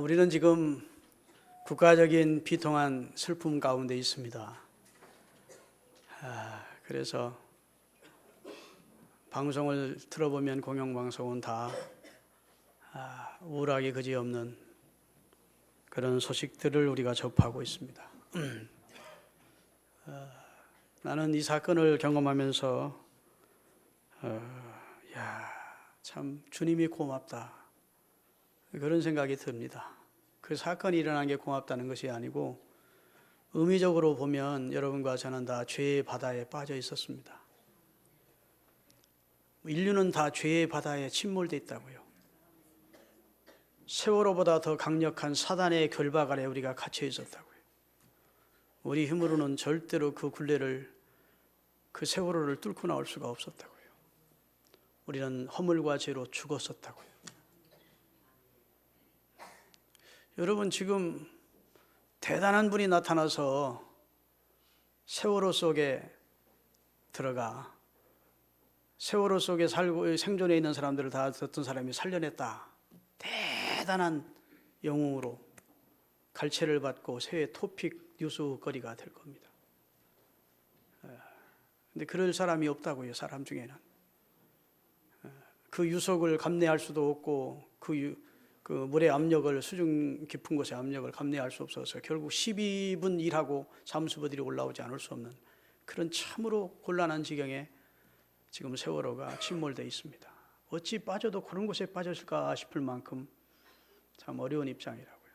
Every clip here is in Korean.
우리는 지금 국가적인 비통한 슬픔 가운데 있습니다. 그래서 방송을 들어보면 공영방송은 다 우울하기 그지없는 그런 소식들을 우리가 접하고 있습니다. 나는 이 사건을 경험하면서 참 주님이 고맙다, 그런 생각이 듭니다. 그 사건이 일어난 게 고맙다는 것이 아니고 의미적으로 보면 여러분과 저는 다 죄의 바다에 빠져 있었습니다. 인류는 다 죄의 바다에 침몰되어 있다고요. 세월호보다 더 강력한 사단의 결박 아래 우리가 갇혀 있었다고요. 우리 힘으로는 절대로 그 굴레를, 그 세월호를 뚫고 나올 수가 없었다고요. 우리는 허물과 죄로 죽었었다고요. 여러분, 지금 대단한 분이 나타나서 세월호 속에 들어가 세월호 속에 살고 생존해 있는 사람들을 다 어떤 사람이 살려냈다. 대단한 영웅으로 갈채를 받고 새해 토픽 뉴스거리가 될 겁니다. 근데 그럴 사람이 없다고요. 사람 중에는 그 유속을 감내할 수도 없고 그 물의 압력을, 수중 깊은 곳의 압력을 감내할 수 없어서 결국 12분 일하고 잠수부들이 올라오지 않을 수 없는 그런 참으로 곤란한 지경에 지금 세월호가 침몰되어 있습니다. 어찌 빠져도 그런 곳에 빠졌을까 싶을 만큼 참 어려운 입장이라고요.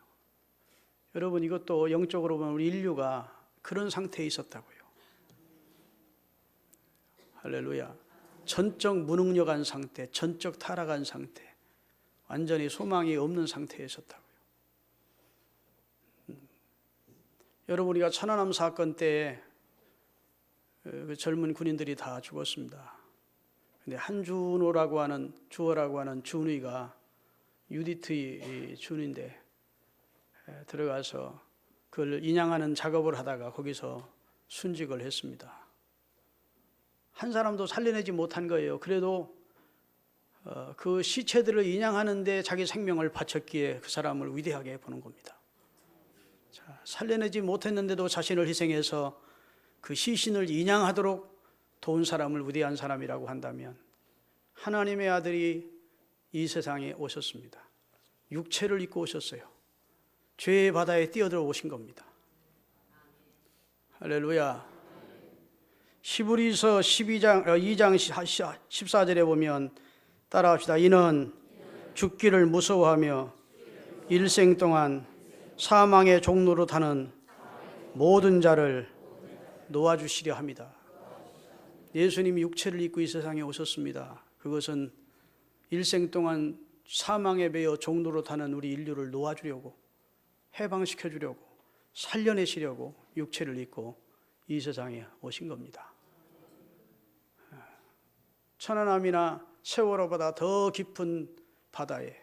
여러분, 이것도 영적으로 보면 우리 인류가 그런 상태에 있었다고요. 할렐루야. 전적 무능력한 상태, 전적 타락한 상태, 완전히 소망이 없는 상태에 있었다고요. 여러분, 우리가 천안함 사건 때 그 젊은 군인들이 다 죽었습니다. 근데 한준호라고 하는, 주호라고 하는 준위가 UDT 준인데 들어가서 그걸 인양하는 작업을 하다가 거기서 순직을 했습니다. 한 사람도 살려내지 못한 거예요. 그래도 그 시체들을 인양하는데 자기 생명을 바쳤기에 그 사람을 위대하게 보는 겁니다. 자, 살려내지 못했는데도 자신을 희생해서 그 시신을 인양하도록 도운 사람을 위대한 사람이라고 한다면 하나님의 아들이 이 세상에 오셨습니다. 육체를 입고 오셨어요. 죄의 바다에 뛰어들어 오신 겁니다. 할렐루야. 히브리서 2장 14절에 보면 따라합시다. 이는 죽기를 무서워하며 일생 동안 사망의 종로로 타는 모든 자를 놓아주시려 합니다. 예수님이 육체를 입고 이 세상에 오셨습니다. 그것은 일생 동안 사망에 매여 종로로 타는 우리 인류를 놓아주려고, 해방시켜주려고, 살려내시려고 육체를 입고 이 세상에 오신 겁니다. 천안함이나 세월호보다 더 깊은 바다에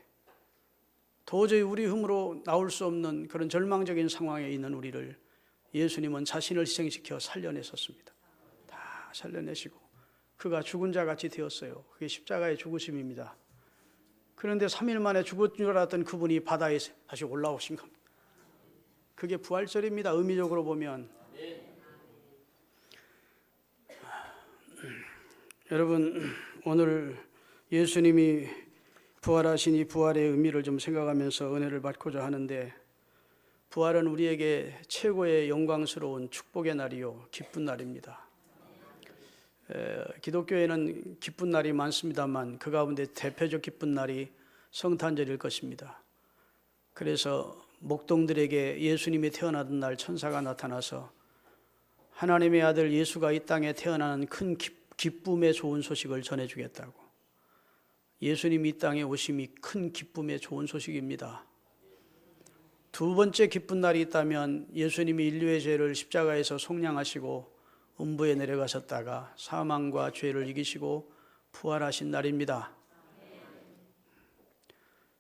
도저히 우리 힘으로 나올 수 없는 그런 절망적인 상황에 있는 우리를 예수님은 자신을 희생시켜 살려냈었습니다. 다 살려내시고 그가 죽은 자 같이 되었어요. 그게 십자가의 죽으심입니다. 그런데 3일 만에 죽을 줄 알았던 그분이 바다에 다시 올라오신 겁니다. 그게 부활절입니다. 의미적으로 보면. 여러분, 오늘 예수님이 부활하신 이 부활의 의미를 좀 생각하면서 은혜를 받고자 하는데, 부활은 우리에게 최고의 영광스러운 축복의 날이요, 기쁜 날입니다. 기독교에는 기쁜 날이 많습니다만 그 가운데 대표적 기쁜 날이 성탄절일 것입니다. 그래서 목동들에게 예수님이 태어나던 날 천사가 나타나서 하나님의 아들 예수가 이 땅에 태어나는 큰 기쁨의 좋은 소식을 전해주겠다고. 예수님이 이 땅에 오심이 큰 기쁨의 좋은 소식입니다. 두 번째 기쁜 날이 있다면 예수님이 인류의 죄를 십자가에서 속량하시고 음부에 내려가셨다가 사망과 죄를 이기시고 부활하신 날입니다.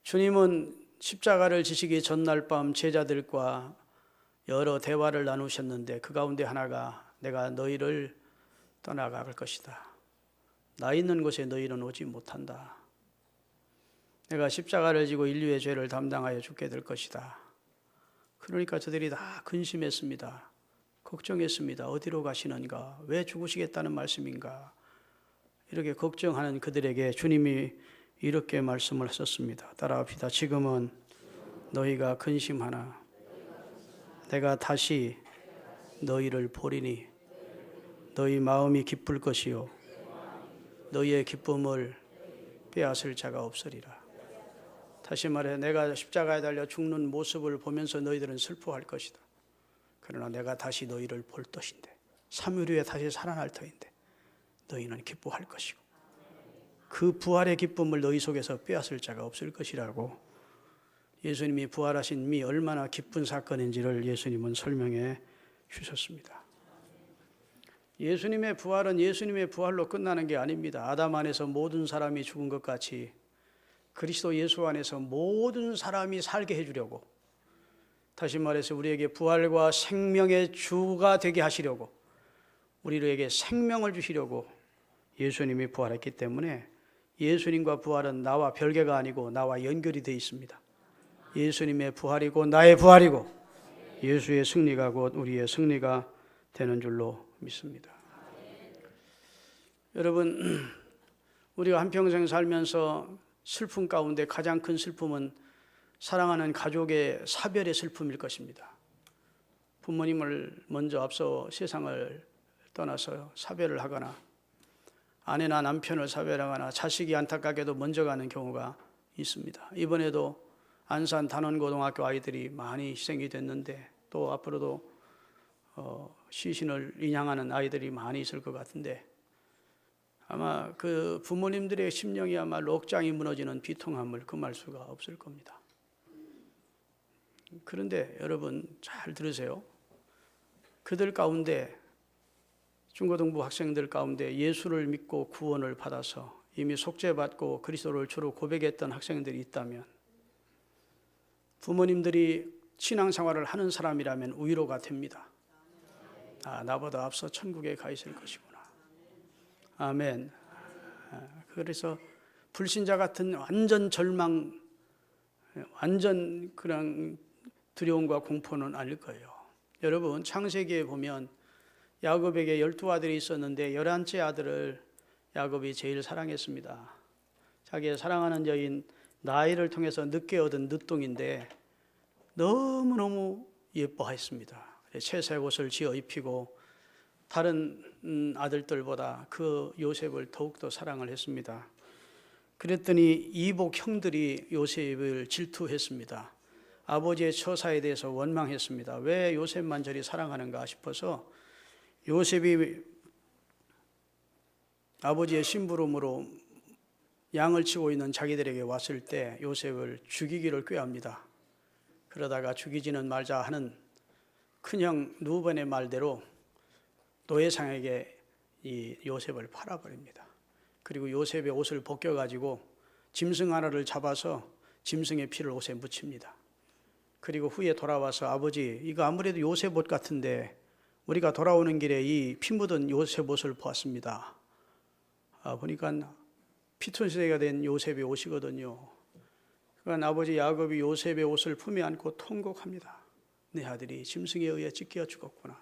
주님은 십자가를 지시기 전날 밤 제자들과 여러 대화를 나누셨는데 그 가운데 하나가 내가 너희를 떠나갈 것이다. 나 있는 곳에 너희는 오지 못한다. 내가 십자가를 지고 인류의 죄를 담당하여 죽게 될 것이다. 그러니까 저들이 다 근심했습니다. 걱정했습니다. 어디로 가시는가? 왜 죽으시겠다는 말씀인가? 이렇게 걱정하는 그들에게 주님이 이렇게 말씀을 하셨습니다. 따라합시다. 지금은 너희가 근심하나 내가 다시 너희를 보리니 너희 마음이 기쁠 것이요 너희의 기쁨을 빼앗을 자가 없으리라. 다시 말해 내가 십자가에 달려 죽는 모습을 보면서 너희들은 슬퍼할 것이다. 그러나 내가 다시 너희를 볼 것인데 3일 후에 다시 살아날 터인데 너희는 기뻐할 것이고 그 부활의 기쁨을 너희 속에서 빼앗을 자가 없을 것이라고 예수님이 부활하신 미 얼마나 기쁜 사건인지를 예수님은 설명해 주셨습니다. 예수님의 부활은 예수님의 부활로 끝나는 게 아닙니다. 아담 안에서 모든 사람이 죽은 것 같이 그리스도 예수 안에서 모든 사람이 살게 해주려고, 다시 말해서 우리에게 부활과 생명의 주가 되게 하시려고, 우리에게 생명을 주시려고 예수님이 부활했기 때문에 예수님과 부활은 나와 별개가 아니고 나와 연결이 되어 있습니다. 예수님의 부활이고 나의 부활이고 예수의 승리가 곧 우리의 승리가 되는 줄로 믿습니다. 여러분, 우리가 한평생 살면서 슬픔 가운데 가장 큰 슬픔은 사랑하는 가족의 사별의 슬픔일 것입니다. 부모님을 먼저 앞서 세상을 떠나서 사별을 하거나 아내나 남편을 사별하거나 자식이 안타깝게도 먼저 가는 경우가 있습니다. 이번에도 안산 단원고등학교 아이들이 많이 희생이 됐는데 또 앞으로도 시신을 인양하는 아이들이 많이 있을 것 같은데 아마 그 부모님들의 심령이 아마 록장이 무너지는 비통함을 금할 수가 없을 겁니다. 그런데 여러분 잘 들으세요. 그들 가운데 중고등부 학생들 가운데 예수를 믿고 구원을 받아서 이미 속죄받고 그리스도를 주로 고백했던 학생들이 있다면 부모님들이 신앙생활을 하는 사람이라면 위로가 됩니다. 아, 나보다 앞서 천국에 가 있을 것이구나. 아멘. 그래서 불신자 같은 완전 절망, 완전 그런 두려움과 공포는 아닐 거예요. 여러분 창세기에 보면 야곱에게 12아들이 있었는데 11째 아들을 야곱이 제일 사랑했습니다. 자기의 사랑하는 여인 나일을 통해서 늦게 얻은 늦둥인데 너무너무 예뻐했습니다. 채색 옷을 지어 입히고 다른 아들들보다 그 요셉을 더욱더 사랑을 했습니다. 그랬더니 이복 형들이 요셉을 질투했습니다. 아버지의 처사에 대해서 원망했습니다. 왜 요셉만 저리 사랑하는가 싶어서 요셉이 아버지의 심부름으로 양을 치고 있는 자기들에게 왔을 때 요셉을 죽이기를 꾀합니다. 그러다가 죽이지는 말자 하는 큰형 루벤의 말대로 노예상에게 이 요셉을 팔아버립니다. 그리고 요셉의 옷을 벗겨가지고 짐승 하나를 잡아서 짐승의 피를 옷에 묻힙니다. 그리고 후에 돌아와서 아버지 이거 아무래도 요셉 옷 같은데 우리가 돌아오는 길에 이 피 묻은 요셉 옷을 보았습니다. 보니까 피톤시대가 된 요셉의 옷이거든요. 그러니까 아버지 야곱이 요셉의 옷을 품에 안고 통곡합니다. 내 아들이 짐승에 의해 찢겨 죽었구나.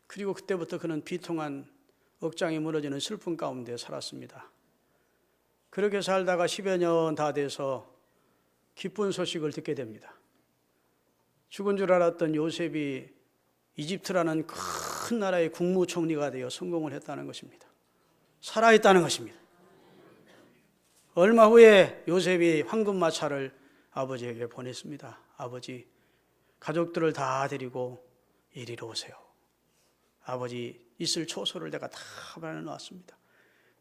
그리고 그때부터 그는 비통한 억장이 무너지는 슬픔 가운데 살았습니다. 그렇게 살다가 10여 년 다 돼서 기쁜 소식을 듣게 됩니다. 죽은 줄 알았던 요셉이 이집트라는 큰 나라의 국무총리가 되어 성공을 했다는 것입니다. 살아있다는 것입니다. 얼마 후에 요셉이 황금마차를 아버지에게 보냈습니다. 아버지, 가족들을 다 데리고 이리로 오세요. 아버지 있을 초소를 내가 다 마련해놨습니다.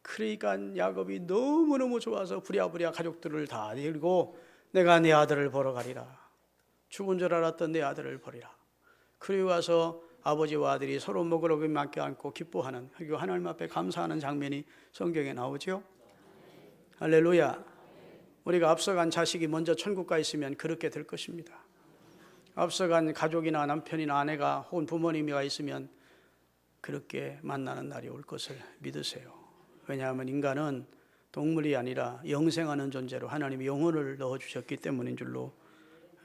그러니까 야곱이 너무너무 좋아서 부랴부랴 가족들을 다 데리고 내가 내 아들을 보러 가리라. 죽은 줄 알았던 내 아들을 보리라. 그리고 와서 아버지와 아들이 서로 먹으려고 맞게 안고 기뻐하는, 그리고 하나님 앞에 감사하는 장면이 성경에 나오죠. 할렐루야. 우리가 앞서간 자식이 먼저 천국 가 있으면 그렇게 될 것입니다. 앞서간 가족이나 남편이나 아내가 혹은 부모님이가 있으면 그렇게 만나는 날이 올 것을 믿으세요. 왜냐하면 인간은 동물이 아니라 영생하는 존재로 하나님이 영혼을 넣어주셨기 때문인 줄로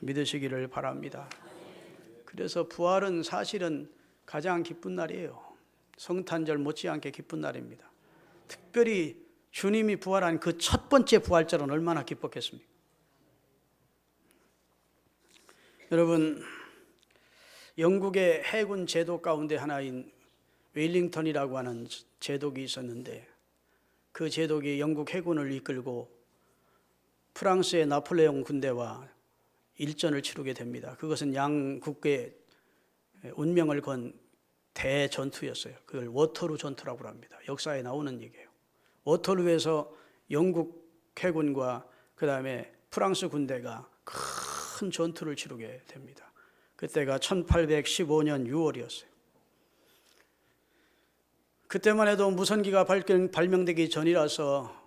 믿으시기를 바랍니다. 그래서 부활은 사실은 가장 기쁜 날이에요. 성탄절 못지않게 기쁜 날입니다. 특별히 주님이 부활한 그 첫 번째 부활절은 얼마나 기뻤겠습니까? 여러분, 영국의 해군 제도 가운데 하나인 웰링턴이라고 하는 제독이 있었는데, 그 제독이 영국 해군을 이끌고 프랑스의 나폴레옹 군대와 일전을 치르게 됩니다. 그것은 양국의 운명을 건 대전투였어요. 그걸 워터루 전투라고 합니다. 역사에 나오는 얘기예요. 워터루에서 영국 해군과 그 다음에 프랑스 군대가 큰 전투를 치르게 됩니다. 그때가 1815년 6월이었어요. 그때만 해도 무선기가 발명되기 전이라서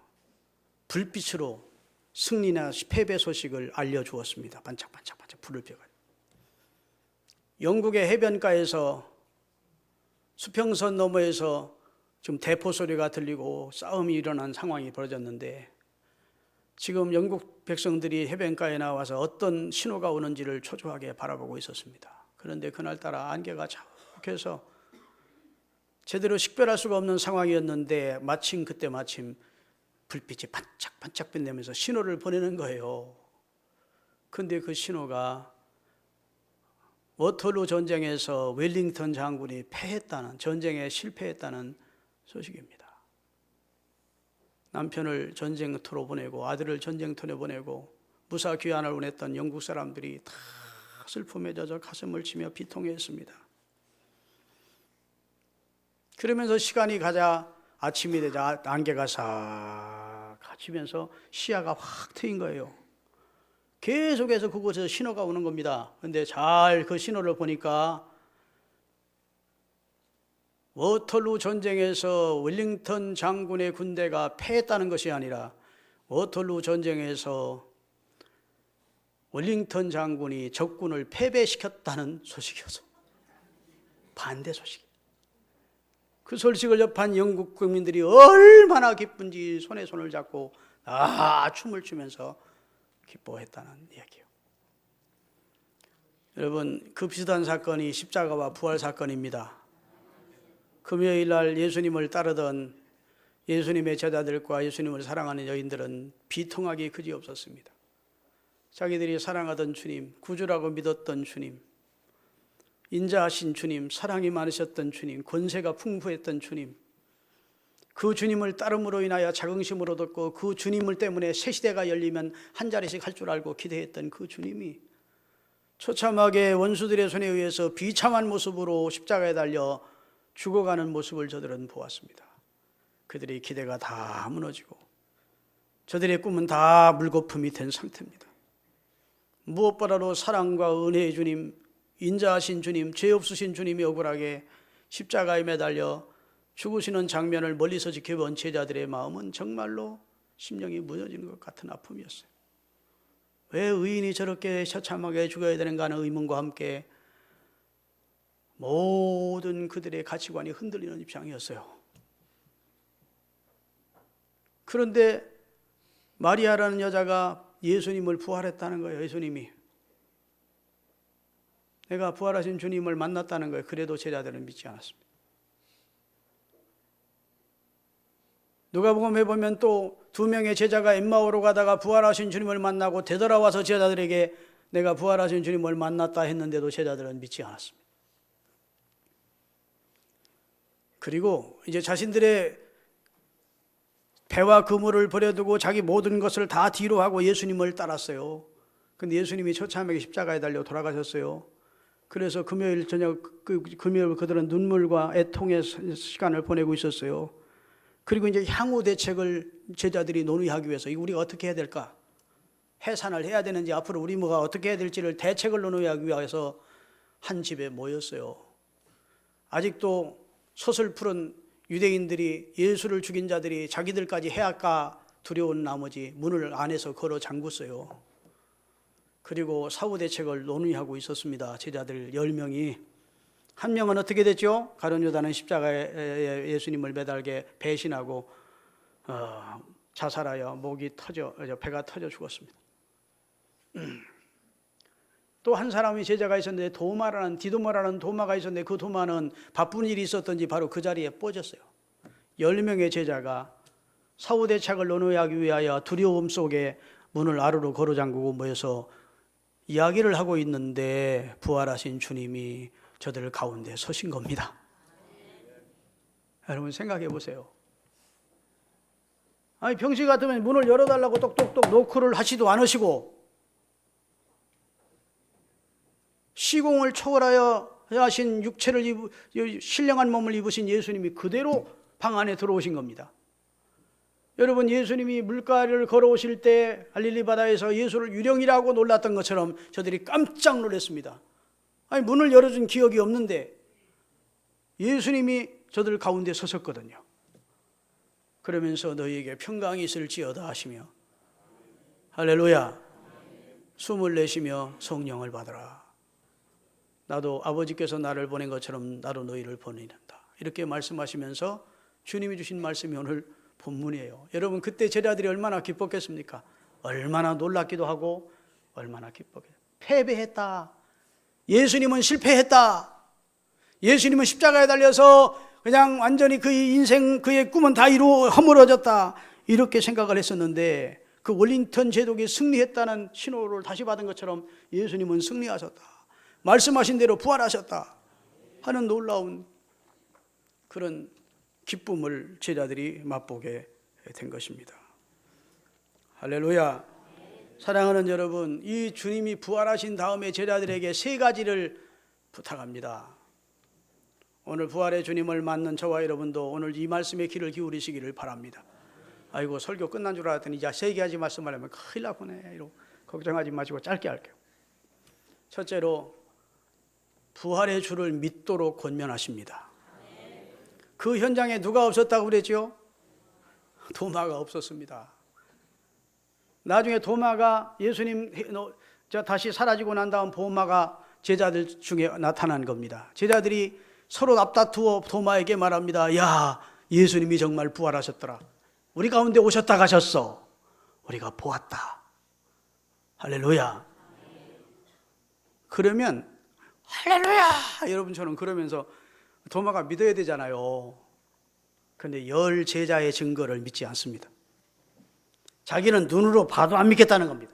불빛으로 승리나 패배 소식을 알려주었습니다. 반짝반짝반짝 불을 펴가지고. 영국의 해변가에서 수평선 너머에서 지금 대포 소리가 들리고 싸움이 일어난 상황이 벌어졌는데, 지금 영국 백성들이 해변가에 나와서 어떤 신호가 오는지를 초조하게 바라보고 있었습니다. 그런데 그날따라 안개가 자욱해서 제대로 식별할 수가 없는 상황이었는데, 그때 마침 불빛이 반짝반짝 빛내면서 신호를 보내는 거예요. 근데 그 신호가 워털루 전쟁에서 웰링턴 장군이 패했다는, 전쟁에 실패했다는 소식입니다. 남편을 전쟁터로 보내고 아들을 전쟁터에 보내고 무사 귀환을 원했던 영국 사람들이 다 슬픔에 젖어 가슴을 치며 비통해했습니다. 그러면서 시간이 가자 아침이 되자 안개가 싹 갇히면서 시야가 확 트인 거예요. 계속해서 그곳에서 신호가 오는 겁니다. 그런데 잘 그 신호를 보니까 워털루 전쟁에서 웰링턴 장군의 군대가 패했다는 것이 아니라 워털루 전쟁에서 웰링턴 장군이 적군을 패배시켰다는 소식이었어요. 반대 소식. 그 소식을 접한 영국 국민들이 얼마나 기쁜지 손에 손을 잡고 춤을 추면서 기뻐했다는 이야기예요. 여러분, 그 비슷한 사건이 십자가와 부활 사건입니다. 금요일 날 예수님을 따르던 예수님의 제자들과 예수님을 사랑하는 여인들은 비통하기 그지없었습니다. 자기들이 사랑하던 주님, 구주라고 믿었던 주님, 인자하신 주님, 사랑이 많으셨던 주님, 권세가 풍부했던 주님, 그 주님을 따름으로 인하여 자긍심을 얻었고 그 주님을 때문에 새 시대가 열리면 한 자리씩 할 줄 알고 기대했던 그 주님이 처참하게 원수들의 손에 의해서 비참한 모습으로 십자가에 달려 죽어가는 모습을 저들은 보았습니다. 그들의 기대가 다 무너지고 저들의 꿈은 다 물거품이 된 상태입니다. 무엇보다도 사랑과 은혜의 주님, 인자하신 주님, 죄 없으신 주님이 억울하게 십자가에 매달려 죽으시는 장면을 멀리서 지켜본 제자들의 마음은 정말로 심령이 무너지는 것 같은 아픔이었어요. 왜 의인이 저렇게 처참하게 죽어야 되는가 하는 의문과 함께 모든 그들의 가치관이 흔들리는 입장이었어요. 그런데 마리아라는 여자가 예수님을 부활했다는 거예요. 예수님이 내가 부활하신 주님을 만났다는 거예요. 그래도 제자들은 믿지 않았습니다. 누가복음에 보면 또 두 명의 제자가 엠마오로 가다가 부활하신 주님을 만나고 되돌아와서 제자들에게 내가 부활하신 주님을 만났다 했는데도 제자들은 믿지 않았습니다. 그리고 이제 자신들의 배와 그물을 버려두고 자기 모든 것을 다 뒤로 하고 예수님을 따랐어요. 근데 예수님이 처참하게 십자가에 달려 돌아가셨어요. 그래서 금요일 저녁, 금요일 그들은 눈물과 애통의 시간을 보내고 있었어요. 그리고 이제 향후 대책을 제자들이 논의하기 위해서 이거 우리가 어떻게 해야 될까? 해산을 해야 되는지 앞으로 우리 뭐가 어떻게 해야 될지를 대책을 논의하기 위해서 한 집에 모였어요. 아직도 서슬푸른 유대인들이 예수를 죽인 자들이 자기들까지 해할까 두려운 나머지 문을 안에서 걸어 잠궜어요. 그리고 사후 대책을 논의하고 있었습니다. 제자들 10명이. 한 명은 어떻게 됐죠? 가룟 유다는 십자가에 예수님을 매달게 배신하고 자살하여 배가 터져 죽었습니다. 또 한 사람이 제자가 있었는데 디도마라는 도마가 있었는데 그 도마는 바쁜 일이 있었던지 바로 그 자리에 뻗었어요. 10명의 제자가 사후대책을 논의하기 위하여 두려움 속에 문을 아르르 걸어 잠그고 모여서 이야기를 하고 있는데 부활하신 주님이 저들 가운데 서신 겁니다. 여러분 생각해 보세요. 아니 평시 같으면 문을 열어달라고 똑똑똑 노크를 하지도 않으시고 시공을 초월하여 하신 신령한 몸을 입으신 예수님이 그대로 방 안에 들어오신 겁니다. 여러분 예수님이 물가를 걸어오실 때 갈릴리 바다에서 예수를 유령이라고 놀랐던 것처럼 저들이 깜짝 놀랐습니다. 아니 문을 열어준 기억이 없는데 예수님이 저들 가운데 서셨거든요. 그러면서 너희에게 평강이 있을지어다 하시며 할렐루야 숨을 내쉬며 성령을 받으라. 나도 아버지께서 나를 보낸 것처럼 나도 너희를 보내는다. 이렇게 말씀하시면서 주님이 주신 말씀이 오늘 본문이에요. 여러분 그때 제자들이 얼마나 기뻤겠습니까? 얼마나 놀랍기도 하고 얼마나 기뻤겠어요. 패배했다. 예수님은 실패했다. 예수님은 십자가에 달려서 그냥 완전히 그의 인생 그의 꿈은 다 허물어졌다. 이렇게 생각을 했었는데 그 월링턴 제독이 승리했다는 신호를 다시 받은 것처럼 예수님은 승리하셨다. 말씀하신 대로 부활하셨다 하는 놀라운 그런 기쁨을 제자들이 맛보게 된 것입니다. 할렐루야. 사랑하는 여러분, 이 주님이 부활하신 다음에 제자들에게 3가지를 부탁합니다. 오늘 부활의 주님을 맞는 저와 여러분도 오늘 이 말씀에 귀를 기울이시기를 바랍니다. 아이고 설교 끝난 줄 알았더니 이제 3가지 말씀하려면 큰일 나보네. 이러고 걱정하지 마시고 짧게 할게요. 첫째로 부활의 주를 믿도록 권면하십니다. 그 현장에 누가 없었다고 그랬죠? 도마가 없었습니다. 나중에 도마가 예수님 다시 사라지고 난 다음 도마가 제자들 중에 나타난 겁니다. 제자들이 서로 앞다투어 도마에게 말합니다. 야, 예수님이 정말 부활하셨더라. 우리 가운데 오셨다 가셨어. 우리가 보았다. 할렐루야. 그러면 할렐루야 여러분 저는 그러면서 도마가 믿어야 되잖아요. 그런데 10 제자의 증거를 믿지 않습니다. 자기는 눈으로 봐도 안 믿겠다는 겁니다.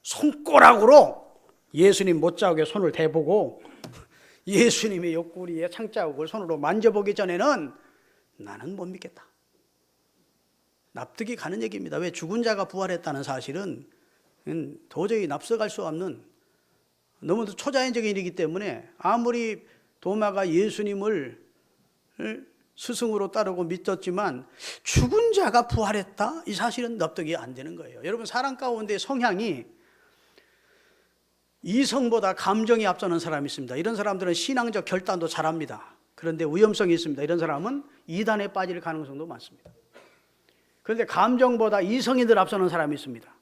손가락으로 예수님 못자국에 손을 대보고 예수님의 옆구리에 창자국을 손으로 만져보기 전에는 나는 못 믿겠다. 납득이 가는 얘기입니다. 왜? 죽은 자가 부활했다는 사실은 도저히 납득할 수 없는 너무도 초자연적인 일이기 때문에 아무리 도마가 예수님을 스승으로 따르고 믿었지만 죽은 자가 부활했다? 이 사실은 납득이 안 되는 거예요. 여러분 사람 가운데 성향이 이성보다 감정이 앞서는 사람이 있습니다. 이런 사람들은 신앙적 결단도 잘합니다. 그런데 위험성이 있습니다. 이런 사람은 이단에 빠질 가능성도 많습니다. 그런데 감정보다 이성이 늘 앞서는 사람이 있습니다.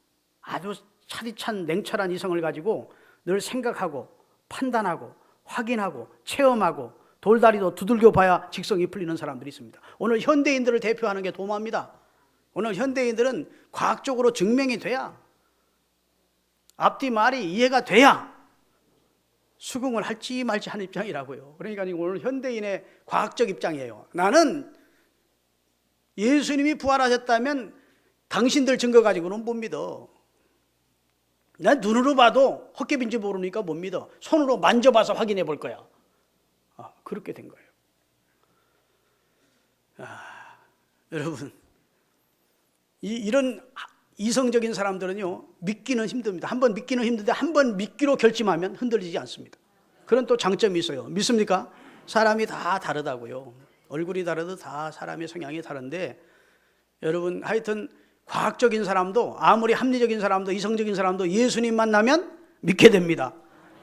아주 차디찬 냉철한 이성을 가지고 늘 생각하고 판단하고 확인하고 체험하고 돌다리도 두들겨 봐야 직성이 풀리는 사람들이 있습니다. 오늘 현대인들을 대표하는 게 도마입니다. 오늘 현대인들은 과학적으로 증명이 돼야 앞뒤 말이 이해가 돼야 수긍을 할지 말지 하는 입장이라고요. 그러니까 오늘 현대인의 과학적 입장이에요. 나는 예수님이 부활하셨다면 당신들 증거 가지고는 못 믿어. 난 눈으로 봐도 헛개빈지 모르니까 못 믿어. 손으로 만져봐서 확인해 볼 거야. 그렇게 된 거예요. 여러분, 이런 이성적인 사람들은요, 믿기는 힘듭니다. 한번 믿기는 힘든데 한번 믿기로 결심하면 흔들리지 않습니다. 그런 또 장점이 있어요. 믿습니까? 사람이 다 다르다고요. 얼굴이 다르도 다 사람의 성향이 다른데 여러분 하여튼 과학적인 사람도 아무리 합리적인 사람도 이성적인 사람도 예수님 만나면 믿게 됩니다.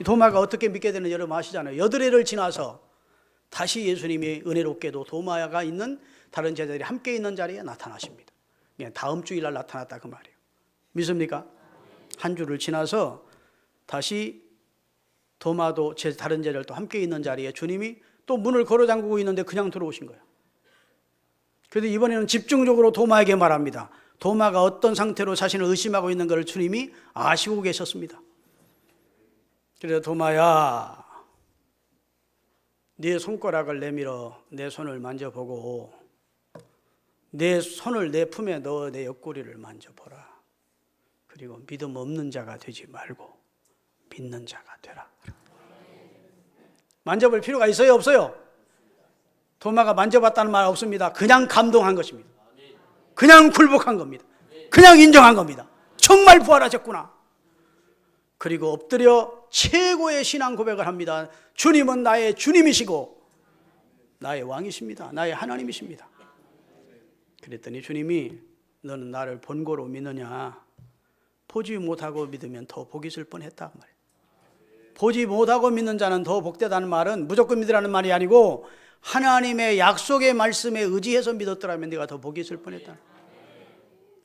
도마가 어떻게 믿게 되는지 여러분 아시잖아요. 8해를 지나서 다시 예수님이 은혜롭게도 도마가 있는 다른 제자들이 함께 있는 자리에 나타나십니다. 다음 주일날 나타났다 그 말이에요. 믿습니까? 한 주를 지나서 다시 도마도 다른 제자들도 함께 있는 자리에 주님이 또 문을 걸어 잠그고 있는데 그냥 들어오신 거예요. 그런데 이번에는 집중적으로 도마에게 말합니다. 도마가 어떤 상태로 자신을 의심하고 있는 것을 주님이 아시고 계셨습니다. 그래서 도마야, 네 손가락을 내밀어 내 손을 만져보고 내 손을 내 품에 넣어 내 옆구리를 만져보라. 그리고 믿음 없는 자가 되지 말고 믿는 자가 되라. 만져볼 필요가 있어요, 없어요? 도마가 만져봤다는 말 없습니다. 그냥 감동한 것입니다. 그냥 굴복한 겁니다. 그냥 인정한 겁니다. 정말 부활하셨구나. 그리고 엎드려 최고의 신앙 고백을 합니다. 주님은 나의 주님이시고 나의 왕이십니다. 나의 하나님이십니다. 그랬더니 주님이 너는 나를 본고로 믿느냐? 보지 못하고 믿으면 더 복이 있을 뻔했다 그 말이에요. 보지 못하고 믿는 자는 더 복되다는 말은 무조건 믿으라는 말이 아니고 하나님의 약속의 말씀에 의지해서 믿었더라면 네가 더 복이 있을 뻔했다.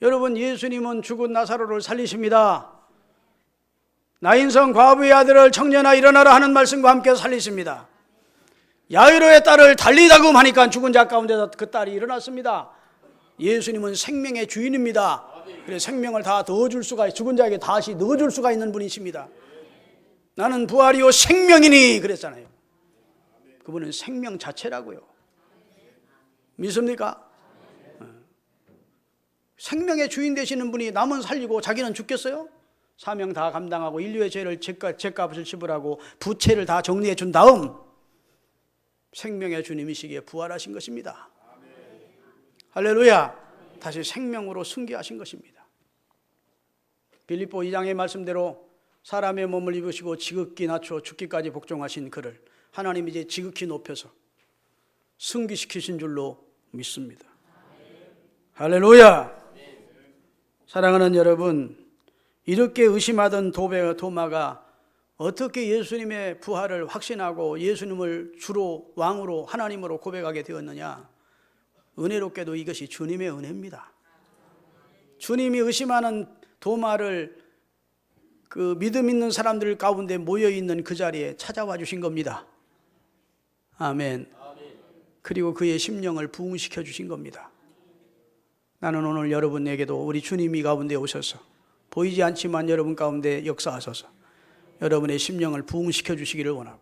여러분, 예수님은 죽은 나사로를 살리십니다. 나인성 과부의 아들을 청년아 일어나라 하는 말씀과 함께 살리십니다. 야이로의 딸을 달리다금 하니까 죽은 자 가운데서 그 딸이 일어났습니다. 예수님은 생명의 주인입니다. 그래서 생명을 다 넣어줄 수가, 죽은 자에게 다시 넣어줄 수가 있는 분이십니다. 나는 부활이요 생명이니 그랬잖아요. 그분은 생명 자체라고요. 믿습니까? 생명의 주인 되시는 분이 남은 살리고 자기는 죽겠어요? 사명 다 감당하고 인류의 죄를 죄값을 지불하고 부채를 다 정리해 준 다음 생명의 주님이시기에 부활하신 것입니다. 할렐루야. 다시 생명으로 승계하신 것입니다. 빌립보 2장의 말씀대로 사람의 몸을 입으시고 지극히 낮춰 죽기까지 복종하신 그를 하나님이 이제 지극히 높여서 승기시키신 줄로 믿습니다. 할렐루야. 사랑하는 여러분, 이렇게 의심하던 도마가 어떻게 예수님의 부활을 확신하고 예수님을 주로 왕으로 하나님으로 고백하게 되었느냐? 은혜롭게도 이것이 주님의 은혜입니다. 주님이 의심하는 도마를 그 믿음 있는 사람들 가운데 모여있는 그 자리에 찾아와 주신 겁니다. 아멘. 그리고 그의 심령을 부흥시켜 주신 겁니다. 나는 오늘 여러분에게도 우리 주님이 가운데 오셔서 보이지 않지만 여러분 가운데 역사하셔서 여러분의 심령을 부흥시켜 주시기를 원하고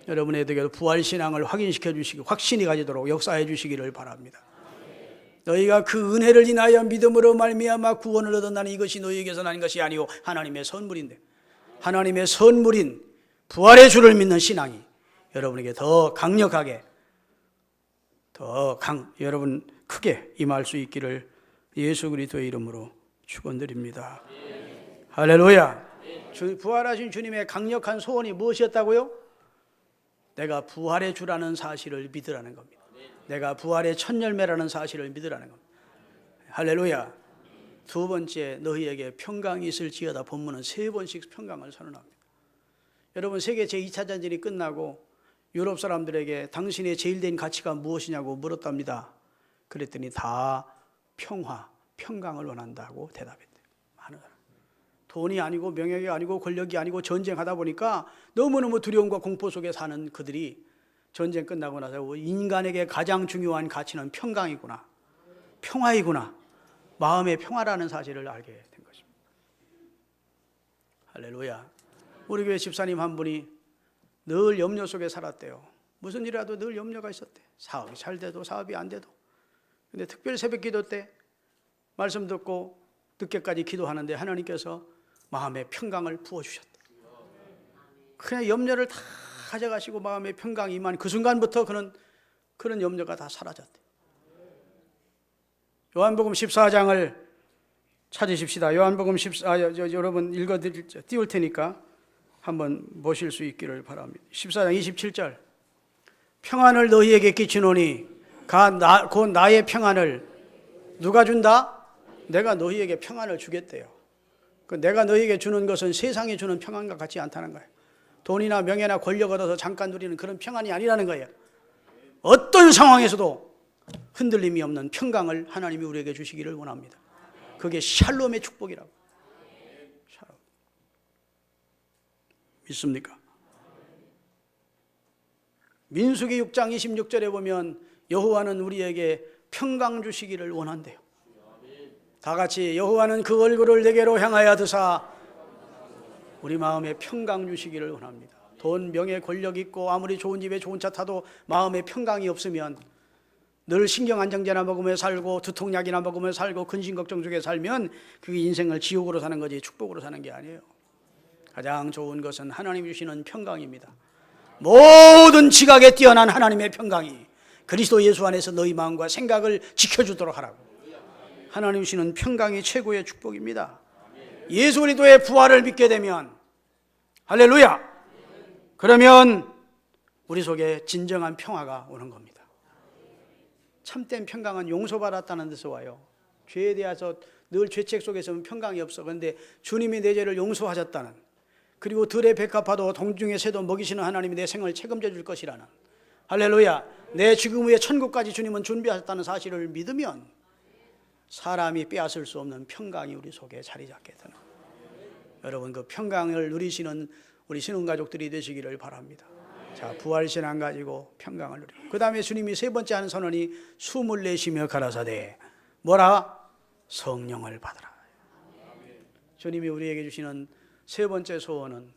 여러분에게도 부활신앙을 확인시켜 주시고 확신이 가지도록 역사해 주시기를 바랍니다. 너희가 그 은혜를 인하여 믿음으로 말미암아 구원을 얻었나니 이것이 너희에게서 난 것이 아니오 하나님의 선물인데, 하나님의 선물인 부활의 주를 믿는 신앙이 여러분에게 더 강력하게 여러분 크게 임할 수 있기를 예수 그리스도의 이름으로 축원드립니다. 할렐루야. 부활하신 주님의 강력한 소원이 무엇이었다고요? 내가 부활의 주라는 사실을 믿으라는 겁니다. 내가 부활의 첫 열매라는 사실을 믿으라는 겁니다. 할렐루야. 두 번째, 너희에게 평강이 있을지어다. 본문은 세 번씩 평강을 선언합니다. 여러분, 세계 제2차 전쟁이 끝나고 유럽 사람들에게 당신의 제일 된 가치가 무엇이냐고 물었답니다. 그랬더니 다 평강을 원한다고 대답했대요. 많은 사람. 돈이 아니고 명예가 아니고 권력이 아니고 전쟁하다 보니까 너무너무 두려움과 공포 속에 사는 그들이 전쟁 끝나고 나서 인간에게 가장 중요한 가치는 평강이구나, 평화이구나, 마음의 평화라는 사실을 알게 된 것입니다. 할렐루야. 우리 교회 집사님 한 분이 늘 염려 속에 살았대요. 무슨 일이라도 늘 염려가 있었대. 사업이 잘 돼도 사업이 안 돼도. 근데 특별 새벽 기도 때 말씀 듣고 늦게까지 기도하는데 하나님께서 마음의 평강을 부어주셨대. 그냥 염려를 다 가져가시고 마음의 평강이 임한 그 순간부터 그런 염려가 다 사라졌대. 요한복음 14장을 찾으십시다. 요한복음 14, 여러분 띄울 테니까 한번 보실 수 있기를 바랍니다. 14장 27절. 평안을 너희에게 끼치노니 곧 나의 평안을 누가 준다? 내가 너희에게 평안을 주겠대요. 내가 너희에게 주는 것은 세상이 주는 평안과 같지 않다는 거예요. 돈이나 명예나 권력 얻어서 잠깐 누리는 그런 평안이 아니라는 거예요. 어떤 상황에서도 흔들림이 없는 평강을 하나님이 우리에게 주시기를 원합니다. 그게 샬롬의 축복이라고. 샬롬. 믿습니까? 민수기 6장 26절에 보면 여호와는 우리에게 평강 주시기를 원한대요. 다 같이 여호와는 그 얼굴을 내게로 향하여 드사 우리 마음에 평강 주시기를 원합니다. 돈, 명예, 권력 있고 아무리 좋은 집에 좋은 차 타도 마음에 평강이 없으면 늘 신경안정제나 먹으며 살고 두통약이나 먹으며 살고 근심 걱정 속에 살면 그게 인생을 지옥으로 사는 거지 축복으로 사는 게 아니에요. 가장 좋은 것은 하나님 주시는 평강입니다. 모든 지각에 뛰어난 하나님의 평강이 그리스도 예수 안에서 너희 마음과 생각을 지켜주도록 하라고. 하나님 주시는 평강이 최고의 축복입니다. 예수 그리스도의 부활을 믿게 되면 할렐루야, 그러면 우리 속에 진정한 평화가 오는 겁니다. 참된 평강은 용서받았다는 데서 와요. 죄에 대해서 늘 죄책 속에서는 평강이 없어. 그런데 주님이 내 죄를 용서하셨다는, 그리고 들의 백합화도 동중의 새도 먹이시는 하나님이 내 생을 책임져 줄 것이라는, 할렐루야, 내 죽음 후에 천국까지 주님은 준비하셨다는 사실을 믿으면 사람이 빼앗을 수 없는 평강이 우리 속에 자리 잡게 되는, 여러분 그 평강을 누리시는 우리 신혼가족들이 되시기를 바랍니다. 자, 부활신앙 가지고 평강을 누리고, 그 다음에 주님이 세 번째 하는 선언이 숨을 내쉬며 가라사대 뭐라? 성령을 받으라. 주님이 우리에게 주시는 세 번째 소원은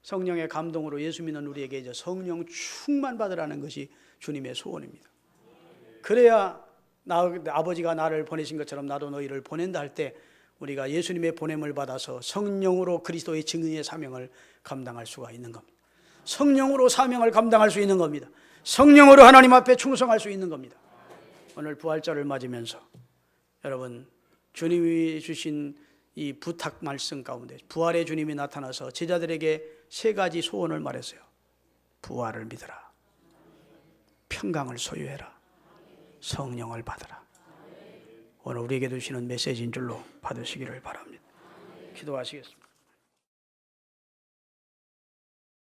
성령의 감동으로 예수 믿는 우리에게 이제 성령 충만 받으라는 것이 주님의 소원입니다. 그래야 아버지가 나를 보내신 것처럼 나도 너희를 보낸다 할 때 우리가 예수님의 보냄을 받아서 성령으로 그리스도의 증인의 사명을 감당할 수가 있는 겁니다. 성령으로 사명을 감당할 수 있는 겁니다. 성령으로 하나님 앞에 충성할 수 있는 겁니다. 오늘 부활절을 맞으면서 여러분 주님이 주신 이 부탁 말씀 가운데 부활의 주님이 나타나서 제자들에게 세 가지 소원을 말했어요. 부활을 믿으라, 평강을 소유해라, 성령을 받으라. 오늘 우리에게 주시는 메시지인 줄로 받으시기를 바랍니다. 기도하시겠습니다.